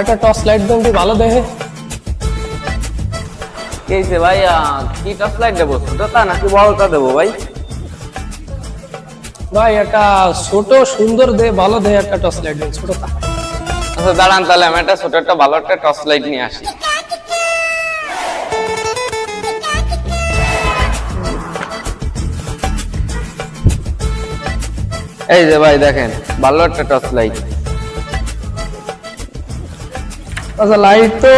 একটা torch light দেন ভালো দেখে। ভাই কি টর্চ লাইট দেবো, ছোটটা নাকি বড়টা দেবো ভাই? ভাই একটা ছোট সুন্দর দে, ভালো দে একটা টর্চ লাইট দেন, ছোটটা। আচ্ছা দাঁড়ান, তাহলে আমি একটা ছোট একটা ভালো একটা টর্চ লাইট নিয়ে আসি। এই যে ভাই দেখেন, ভালো একটা টর্চ লাইট। আচ্ছা লাইট তো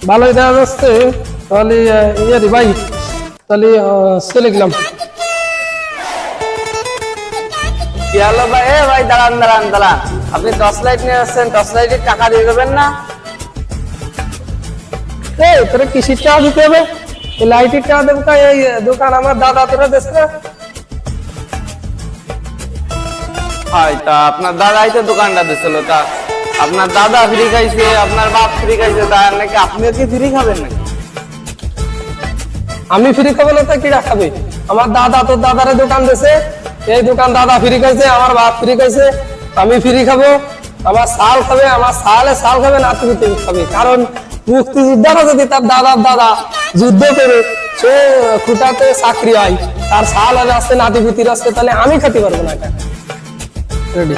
ভালোই দেওয়া যাচ্ছে, তাহলে ইয়ে রে ভাই, তাহলে চলে গেলাম। কি হলো ভাই? এ ভাই দাঁড়ান দাঁড়ান দাঁড়ান, আপনি টর্চ লাইট নিয়ে আসছেন, টর্চ লাইটের টাকা দিয়ে দেবেন না? এই তোরা কিসের টাকা দিতে হবে? এই লাইটের টাকা দেবো? এই দোকান আমার দাদা তোরা দেশ না? হয় তা আপনার দাদাই তো দোকানটা দিছিল, তা আপনার দাদা ফ্রি খাইছে, আপনার বাপ ফ্রি খাইছে, তার নাকি আপনিও কি ফ্রি খাবেন নাকি? আমি ফ্রি খাবো না তো কিরা খাবে? আমার দাদা তোর দাদারে দোকান দিছে, এই দোকান দাদা ফ্রি খাইছে, আমার বাপ ফ্রি খাইছে, আমি ফ্রি খাবো? আমার সাল খাবে, আমার সাল খাবে, নাতি খাবে। কারণ মুক্তিযোদ্ধারা যদি তার দাদার দাদা যুদ্ধ করে সে খুঁটাতে চাকরি হয়, তার সাল আসছে, নাতি পুতির আসছে, তাহলে আমি খেতে পারবো না এটা। রেডি।